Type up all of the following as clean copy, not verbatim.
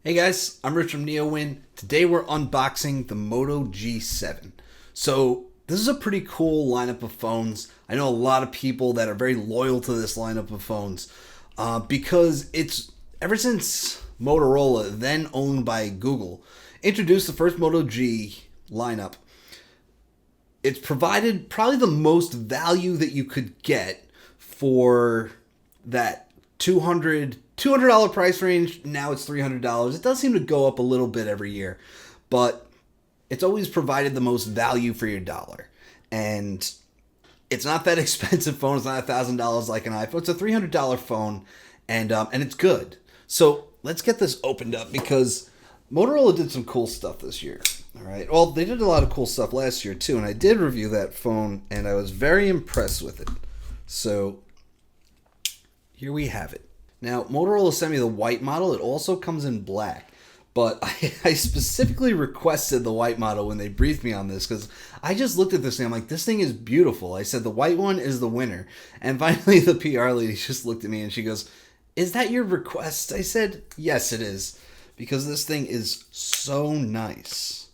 Hey guys, I'm Rich from NeoWin. Today we're unboxing the Moto G7. So this is a pretty cool lineup of phones. I know a lot of people that are very loyal to this lineup of phones because it's ever since Motorola, then owned by Google, introduced the first Moto G lineup. It's provided probably the most value that you could get for that $200 price range. Now it's $300. It does seem to go up a little bit every year, but it's always provided the most value for your dollar. And it's not that expensive phone. It's not $1,000 like an iPhone. It's a $300 phone, and it's good. So let's get this opened up because Motorola did some cool stuff this year. All right. Well, they did a lot of cool stuff last year too, and I did review that phone, and I was very impressed with it. So here we have it. Now, Motorola sent me the white model. It also comes in black. But I specifically requested the white model when they briefed me on this because I just looked at this thing. I'm like, this thing is beautiful. I said, the white one is the winner. And finally, the PR lady just looked at me and she goes, is that your request? I said, yes, it is. Because this thing is so nice.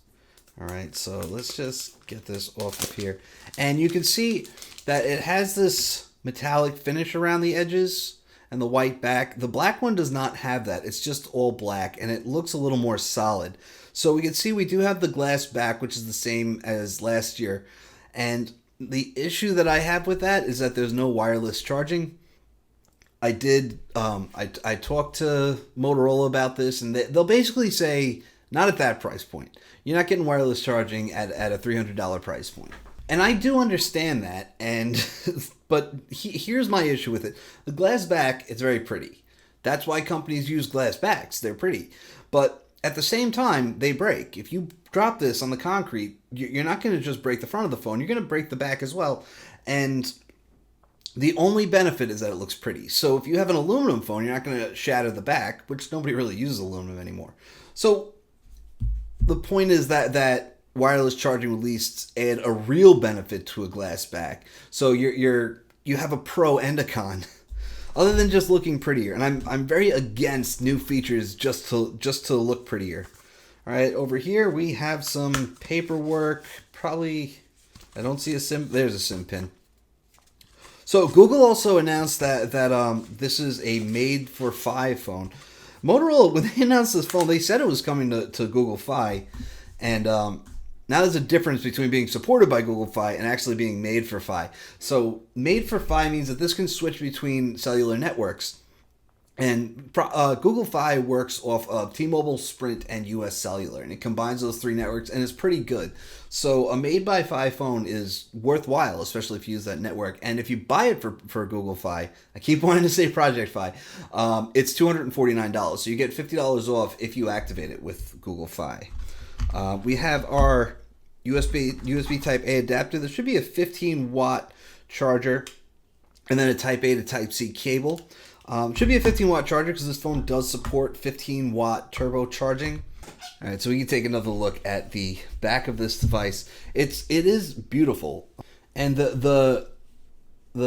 All right, so let's just get this off of here. And you can see that it has this metallic finish around the edges and the white back. The black one does not have that. It's just all black, and it looks a little more solid. So we can see we do have the glass back, which is the same as last year. And the issue that I have with that is that there's no wireless charging. I talked to Motorola about this, and they'll basically say, not at that price point. You're not getting wireless charging at a $300 price point. And I do understand that, but here's my issue with it. The glass back, it's very pretty. That's why companies use glass backs. They're pretty. But at the same time, they break. If you drop this on the concrete, you're not going to just break the front of the phone. You're going to break the back as well. And the only benefit is that it looks pretty. So if you have an aluminum phone, you're not going to shatter the back, which nobody really uses aluminum anymore. So the point is that wireless charging will at least add a real benefit to a glass back. So you have a pro and a con, other than just looking prettier. And I'm very against new features just to look prettier. All right, over here we have some paperwork. Probably, I don't see a SIM. There's a SIM pin. So Google also announced that this is a made for Fi phone. Motorola, when they announced this phone, they said it was coming to Google Fi, and now there's a difference between being supported by Google Fi and actually being made for Fi. So made for Fi means that this can switch between cellular networks. And Google Fi works off of T-Mobile, Sprint, and US Cellular. And it combines those three networks, and it's pretty good. So a made by Fi phone is worthwhile, especially if you use that network. And if you buy it for Google Fi, I keep wanting to say Project Fi, it's $249. So you get $50 off if you activate it with Google Fi. We have our USB Type A adapter. There should be a 15-watt charger and then a Type A to Type C cable. Should be a 15-watt charger because this phone does support 15-watt turbo charging. All right, so we can take another look at the back of this device. It is beautiful, and the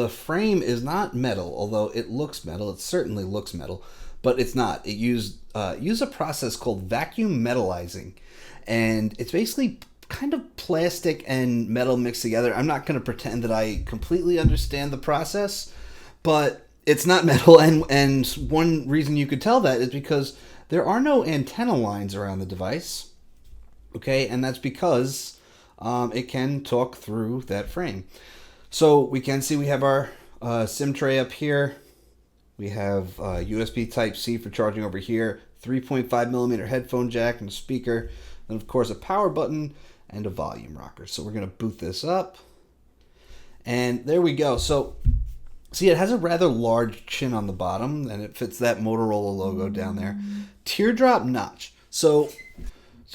frame is not metal, although it looks metal. It certainly looks metal, but it's not. It used a process called vacuum metallizing, and it's basically kind of plastic and metal mixed together. I'm not going to pretend that I completely understand the process, but it's not metal, and one reason you could tell that is because there are no antenna lines around the device, okay, and that's because it can talk through that frame. So we can see we have our SIM tray up here. We have USB Type-C for charging over here, 3.5 millimeter headphone jack and a speaker, and of course a power button and a volume rocker. So we're going to boot this up, and there we go. So see, it has a rather large chin on the bottom, and it fits that Motorola logo down there. Teardrop notch. So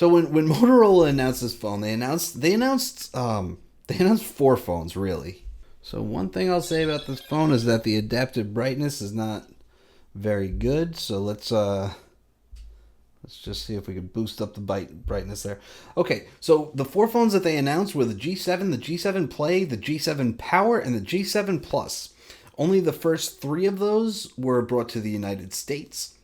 when Motorola announced this phone, they announced 4 phones really. So one thing I'll say about this phone is that the adaptive brightness is not very good. So let's just see if we can boost up the brightness there. Okay, so the 4 phones that they announced were the G7, the G7 Play, the G7 Power, and the G7 Plus. Only the first 3 of those were brought to the United States.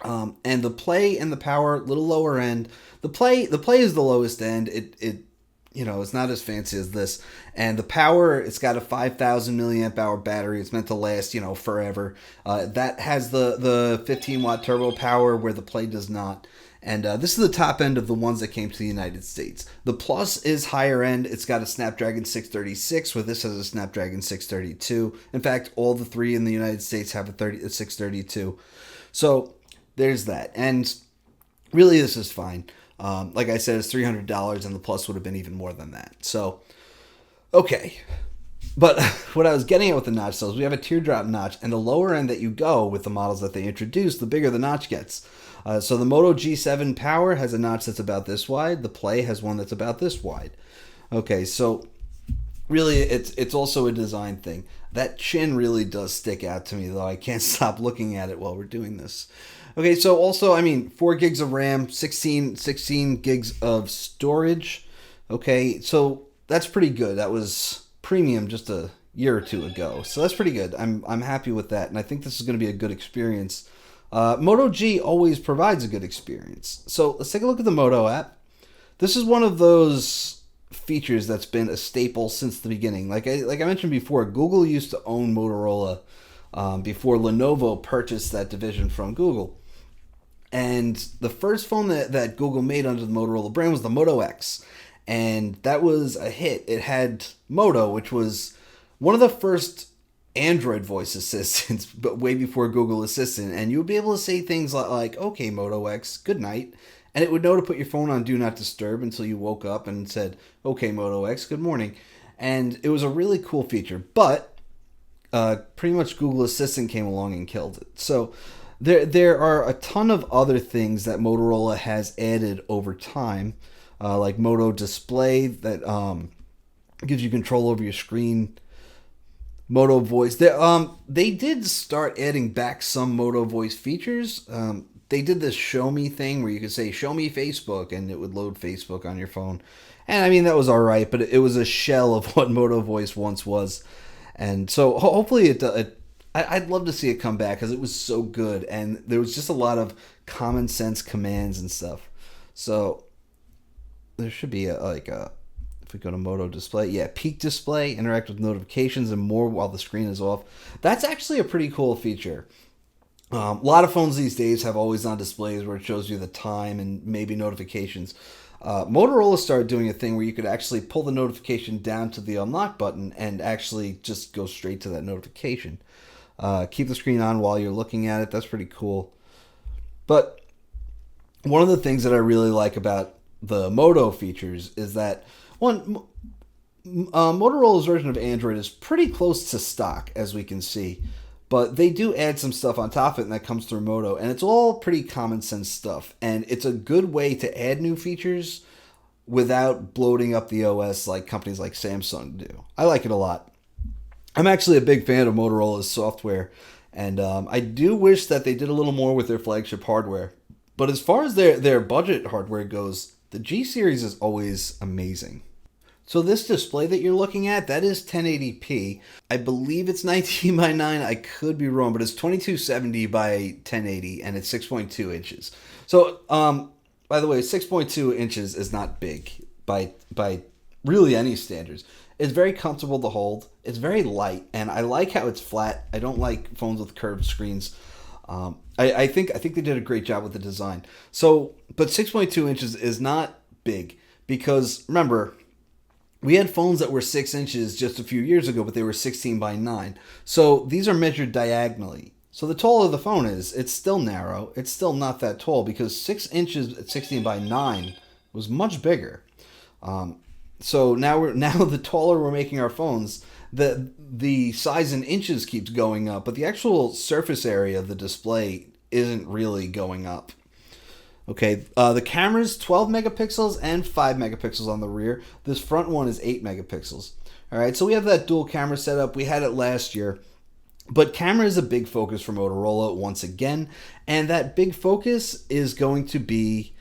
And the play and the power, little lower end. The play is the lowest end. It's not as fancy as this. And the power, it's got a 5,000 milliamp hour battery. It's meant to last, forever. That has the 15 watt turbo power where the play does not. And this is the top end of the ones that came to the United States. The Plus is higher end. It's got a Snapdragon 636, where this has a Snapdragon 632. In fact, all the three in the United States have a 632. So there's that. And really, this is fine. Like I said, it's $300, and the Plus would have been even more than that. So, okay. But what I was getting at with the notch, though, is we have a teardrop notch, and the lower end that you go with the models that they introduce, the bigger the notch gets. So the Moto G7 Power has a notch that's about this wide. The Play has one that's about this wide. Okay, so really, it's also a design thing. That chin really does stick out to me, though. I can't stop looking at it while we're doing this. Okay, so also, 4 gigs of RAM, 16 gigs of storage. Okay, so that's pretty good. That was premium just a year or two ago. So that's pretty good. I'm happy with that, and I think this is going to be a good experience. Moto G always provides a good experience. So let's take a look at the Moto app. This is one of those features that's been a staple since the beginning. Like I mentioned before, Google used to own Motorola before Lenovo purchased that division from Google. And the first phone that Google made under the Motorola brand was the Moto X. And that was a hit. It had Moto, which was one of the first Android voice assistants, but way before Google Assistant. And you would be able to say things like, okay, Moto X, good night. And it would know to put your phone on Do Not Disturb until you woke up and said, okay, Moto X, good morning. And it was a really cool feature. But pretty much Google Assistant came along and killed it. So there are a ton of other things that Motorola has added over time, like Moto Display that gives you control over your screen. Moto Voice. They did start adding back some Moto Voice features. They did this show me thing where you could say, show me Facebook, and it would load Facebook on your phone. And that was all right, but it was a shell of what Moto Voice once was. And so hopefully I'd love to see it come back because it was so good, and there was just a lot of common sense commands and stuff. So there should be if we go to Moto Display, peak display, interact with notifications and more while the screen is off. That's actually a pretty cool feature. A lot of phones these days have always on displays where it shows you the time and maybe notifications. Motorola started doing a thing where you could actually pull the notification down to the unlock button and actually just go straight to that notification. Keep the screen on while you're looking at it. That's pretty cool. But one of the things that I really like about the Moto features is that, one, Motorola's version of Android is pretty close to stock, as we can see. But they do add some stuff on top of it, and that comes through Moto. And it's all pretty common sense stuff. And it's a good way to add new features without bloating up the OS like companies like Samsung do. I like it a lot. I'm actually a big fan of Motorola's software, and I do wish that they did a little more with their flagship hardware. But as far as their budget hardware goes, the G series is always amazing. So this display that you're looking at, that is 1080p. I believe it's 19 by 9. I could be wrong, but it's 2270 by 1080, and it's 6.2 inches. So, by the way, 6.2 inches is not big by really any standards. It's very comfortable to hold. It's very light, and I like how it's flat. I don't like phones with curved screens. I think they did a great job with the design. So, but 6.2 inches is not big because, remember, we had phones that were 6 inches just a few years ago, but they were 16 by 9. So these are measured diagonally. So the taller the phone is, it's still narrow. It's still not that tall because 6 inches at 16 by 9 was much bigger. So now the taller we're making our phones, the size in inches keeps going up, but the actual surface area of the display isn't really going up. Okay, the camera's 12 megapixels and 5 megapixels on the rear. This front one is 8 megapixels. All right, so we have that dual camera setup. We had it last year. But camera is a big focus for Motorola once again, and that big focus is going to be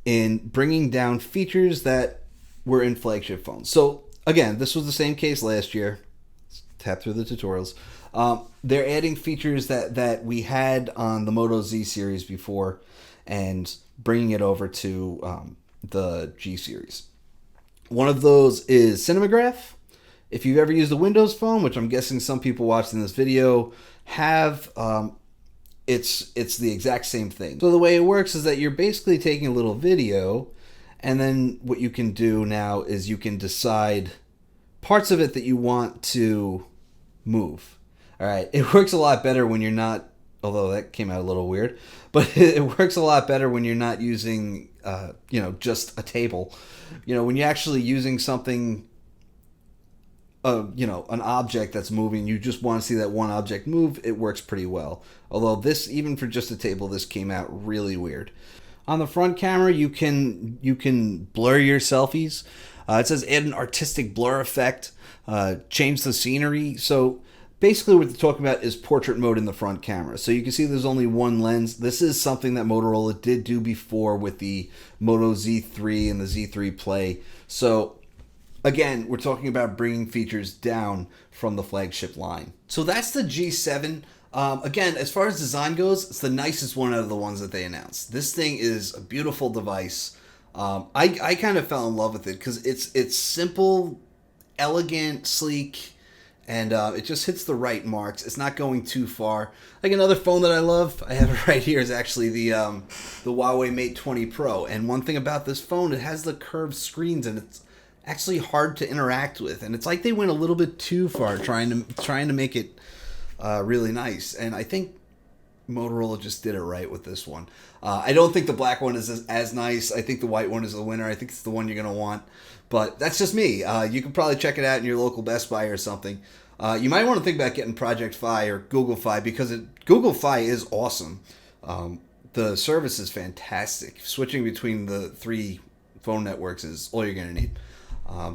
in bringing down features that were in flagship phones. So again, this was the same case last year. Let's tap through the tutorials. They're adding features that we had on the Moto Z series before and bringing it over to the G series. One of those is Cinemagraph. If you've ever used a Windows phone, which I'm guessing some people watching this video have, it's the exact same thing. So the way it works is that you're basically taking a little video, and then what you can do now is you can decide parts of it that you want to move. All right, it works a lot better when you're not, although that came out a little weird, but it works a lot better when you're not using, just a table. When you're actually using something, an object that's moving, you just want to see that one object move, it works pretty well. Although this, even for just a table, this came out really weird. On the front camera, you can blur your selfies. It says add an artistic blur effect, change the scenery. So basically what they're talking about is portrait mode in the front camera. So you can see there's only one lens. This is something that Motorola did do before with the Moto Z3 and the Z3 Play. So again, we're talking about bringing features down from the flagship line. So that's the G7. Again, as far as design goes, it's the nicest one out of the ones that they announced. This thing is a beautiful device. I kind of fell in love with it because it's simple, elegant, sleek, and it just hits the right marks. It's not going too far. Like another phone that I love, I have it right here, is actually the Huawei Mate 20 Pro. And one thing about this phone, it has the curved screens, and it's actually hard to interact with. And it's like they went a little bit too far trying to make it really nice. And I think Motorola just did it right with this one. I don't think the black one is as nice. I think the white one is the winner. I think it's the one you're going to want. But that's just me. You can probably check it out in your local Best Buy or something. You might want to think about getting Project Fi or Google Fi because Google Fi is awesome. The service is fantastic. Switching between the three phone networks is all you're going to need.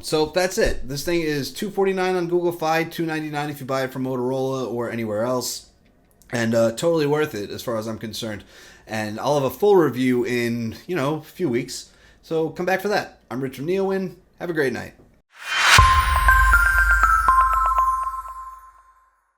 So that's it. This thing is $249 on Google Fi, $299 if you buy it from Motorola or anywhere else. And totally worth it as far as I'm concerned. And I'll have a full review in, a few weeks. So come back for that. I'm Rich from NeoWin. Have a great night.